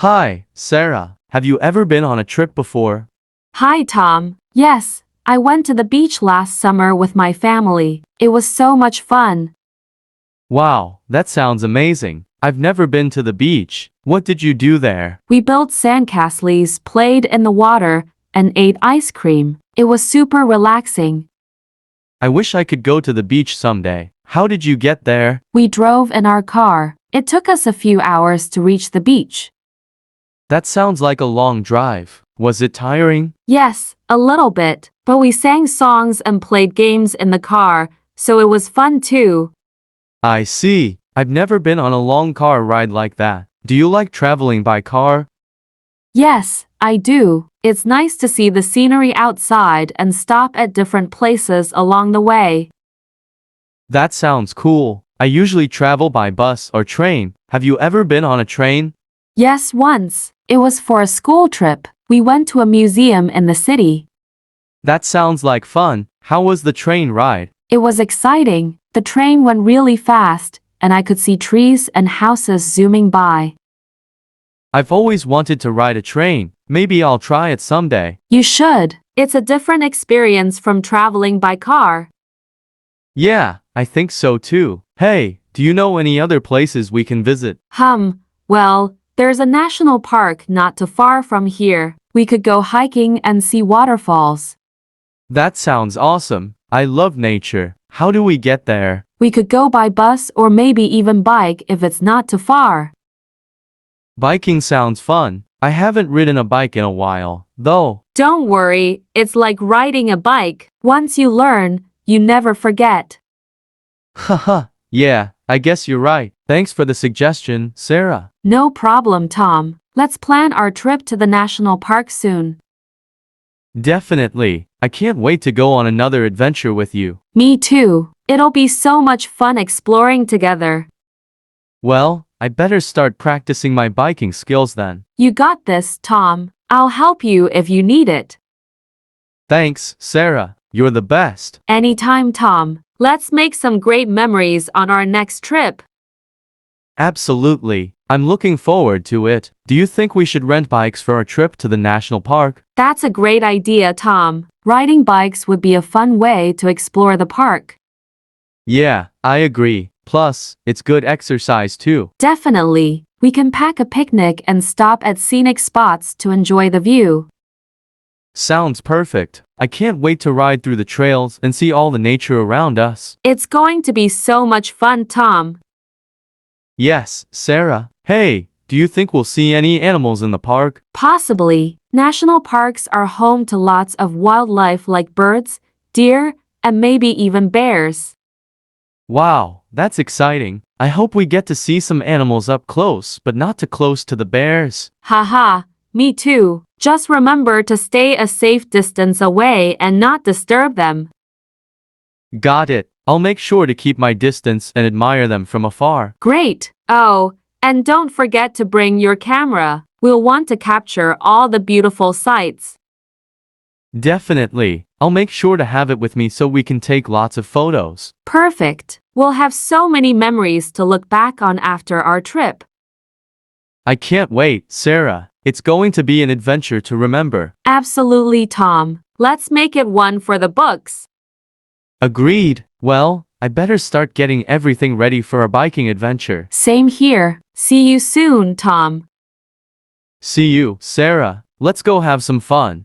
Hi, Sarah. Have you ever been on a trip before? Hi, Tom. Yes, I went to the beach last summer with my family. It was so much fun. Wow, that sounds amazing. I've never been to the beach. What did you do there? We built sandcastles, played in the water, and ate ice cream. It was super relaxing. I wish I could go to the beach someday. How did you get there? We drove in our car. It took us a few hours to reach the beach. That sounds like a long drive. Was it tiring? Yes, a little bit, but we sang songs and played games in the car, so it was fun too. I see. I've never been on a long car ride like that. Do you like traveling by car? Yes, I do. It's nice to see the scenery outside and stop at different places along the way. That sounds cool. I usually travel by bus or train. Have you ever been on a train? Yes, once. It was for a school trip. We went to a museum in the city. That sounds like fun. How was the train ride? It was exciting. The train went really fast, and I could see trees and houses zooming by. I've always wanted to ride a train. Maybe I'll try it someday. You should. It's a different experience from traveling by car. Yeah, I think so too. Hey, do you know any other places we can visit? Well, there's a national park not too far from here. We could go hiking and see waterfalls. That sounds awesome. I love nature. How do we get there? We could go by bus or maybe even bike if it's not too far. Biking sounds fun. I haven't ridden a bike in a while, though. Don't worry, it's like riding a bike. Once you learn, you never forget. Haha, yeah, I guess you're right. Thanks for the suggestion, Sarah. No problem, Tom. Let's plan our trip to the national park soon. Definitely. I can't wait to go on another adventure with you. Me too. It'll be so much fun exploring together. Well, I better start practicing my biking skills then. You got this, Tom. I'll help you if you need it. Thanks, Sarah. You're the best. Anytime, Tom. Let's make some great memories on our next trip. Absolutely. I'm looking forward to it. Do you think we should rent bikes for our trip to the national park? That's a great idea, Tom. Riding bikes would be a fun way to explore the park. Yeah, I agree. Plus, it's good exercise too. Definitely. We can pack a picnic and stop at scenic spots to enjoy the view. Sounds perfect. I can't wait to ride through the trails and see all the nature around us. It's going to be so much fun, Tom. Yes, Sarah. Hey, do you think we'll see any animals in the park? Possibly. National parks are home to lots of wildlife like birds, deer, and maybe even bears. Wow, that's exciting. I hope we get to see some animals up close, but not too close to the bears. Haha, me too. Just remember to stay a safe distance away and not disturb them. Got it. I'll make sure to keep my distance and admire them from afar. Great. Oh, and don't forget to bring your camera. We'll want to capture all the beautiful sights. Definitely. I'll make sure to have it with me so we can take lots of photos. Perfect. We'll have so many memories to look back on after our trip. I can't wait, Sarah. It's going to be an adventure to remember. Absolutely, Tom. Let's make it one for the books. Agreed. Well, I better start getting everything ready for our biking adventure. Same here. See you soon, Tom. See you, Sarah. Let's go have some fun.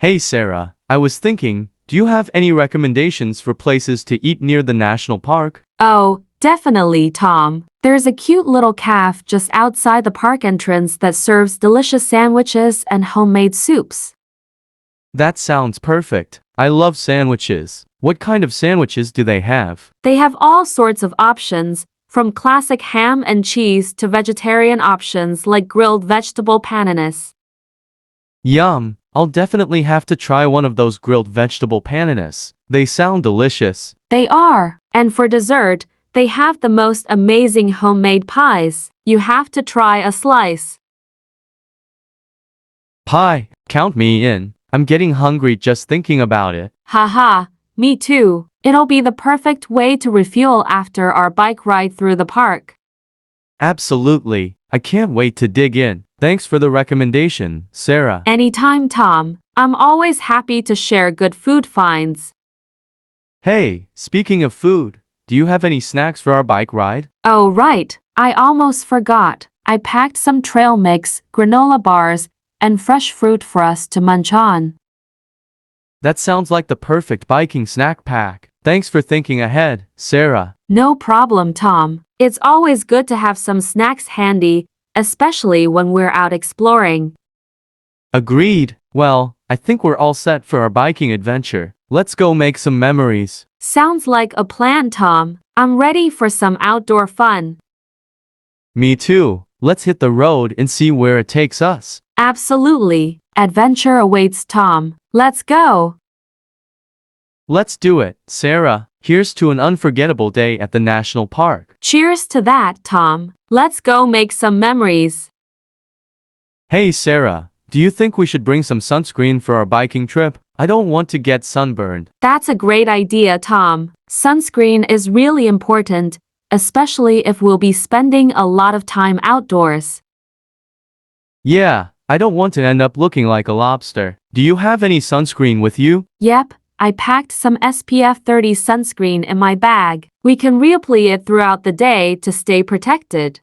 Hey, Sarah. I was thinking, do you have any recommendations for places to eat near the national park? Oh, definitely, Tom. There's a cute little cafe just outside the park entrance that serves delicious sandwiches and homemade soups. That sounds perfect. I love sandwiches. What kind of sandwiches do they have? They have all sorts of options, from classic ham and cheese to vegetarian options like grilled vegetable paninis. Yum! I'll definitely have to try one of those grilled vegetable paninis. They sound delicious. They are. And for dessert, they have the most amazing homemade pies. You have to try a slice. Pie, count me in. I'm getting hungry just thinking about it. Haha, me too. It'll be the perfect way to refuel after our bike ride through the park. Absolutely. I can't wait to dig in. Thanks for the recommendation, Sarah. Anytime, Tom. I'm always happy to share good food finds. Hey, speaking of food, do you have any snacks for our bike ride? Oh, right. I almost forgot. I packed some trail mix, granola bars, and fresh fruit for us to munch on. That sounds like the perfect biking snack pack. Thanks for thinking ahead, Sarah. No problem, Tom. It's always good to have some snacks handy, especially when we're out exploring. Agreed. Well, I think we're all set for our biking adventure. Let's go make some memories. Sounds like a plan, Tom. I'm ready for some outdoor fun. Me too. Let's hit the road and see where it takes us. Absolutely. Adventure awaits, Tom. Let's go. Let's do it, Sarah. Here's to an unforgettable day at the national park. Cheers to that, Tom. Let's go make some memories. Hey, Sarah, do you think we should bring some sunscreen for our biking trip? I don't want to get sunburned. That's a great idea, Tom. Sunscreen is really important, especially if we'll be spending a lot of time outdoors. Yeah, I don't want to end up looking like a lobster. Do you have any sunscreen with you? Yep, I packed some SPF 30 sunscreen in my bag. We can reapply it throughout the day to stay protected.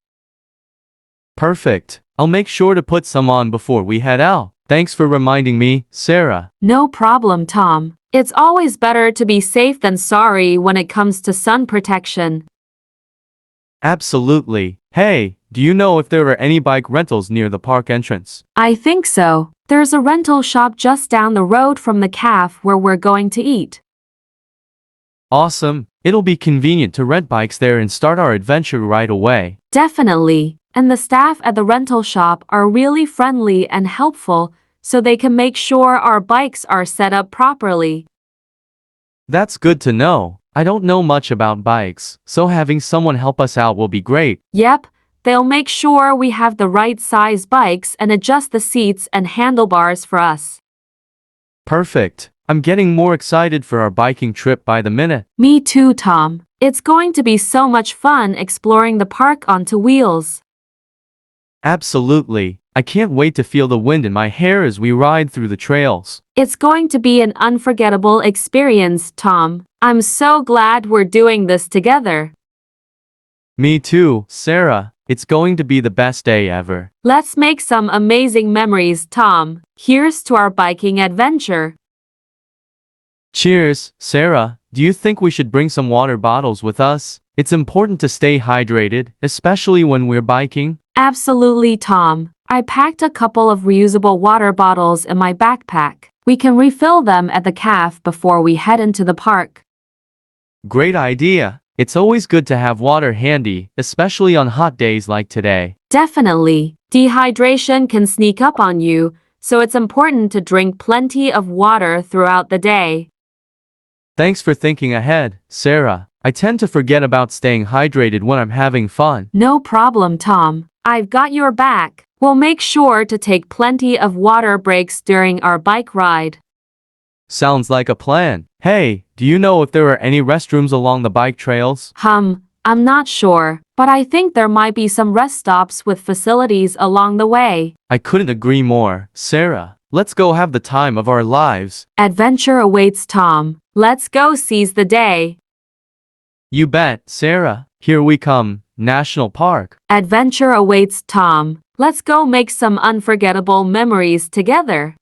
Perfect. I'll make sure to put some on before we head out. Thanks for reminding me, Sarah. No problem, Tom. It's always better to be safe than sorry when it comes to sun protection. Absolutely. Hey, do you know if there are any bike rentals near the park entrance? I think so. There's a rental shop just down the road from the cafe where we're going to eat. Awesome. It'll be convenient to rent bikes there and start our adventure right away. Definitely. And the staff at the rental shop are really friendly and helpful, so they can make sure our bikes are set up properly. That's good to know. I don't know much about bikes, so having someone help us out will be great. Yep, they'll make sure we have the right size bikes and adjust the seats and handlebars for us. Perfect. I'm getting more excited for our biking trip by the minute. Me too, Tom. It's going to be so much fun exploring the park on two wheels. Absolutely. I can't wait to feel the wind in my hair as we ride through the trails. It's going to be an unforgettable experience, Tom. I'm so glad we're doing this together. Me too, Sarah. It's going to be the best day ever. Let's make some amazing memories, Tom. Here's to our biking adventure. Cheers, Sarah. Do you think we should bring some water bottles with us? It's important to stay hydrated, especially when we're biking. Absolutely, Tom. I packed a couple of reusable water bottles in my backpack. We can refill them at the cafe before we head into the park. Great idea. It's always good to have water handy, especially on hot days like today. Definitely. Dehydration can sneak up on you, so it's important to drink plenty of water throughout the day. Thanks for thinking ahead, Sarah. I tend to forget about staying hydrated when I'm having fun. No problem, Tom. I've got your back. We'll make sure to take plenty of water breaks during our bike ride. Sounds like a plan. Hey, do you know if there are any restrooms along the bike trails? I'm not sure, but I think there might be some rest stops with facilities along the way. I couldn't agree more, Sarah. Let's go have the time of our lives. Adventure awaits, Tom. Let's go seize the day. You bet, Sarah. Here we come, National Park. Adventure awaits, Tom. Let's go make some unforgettable memories together.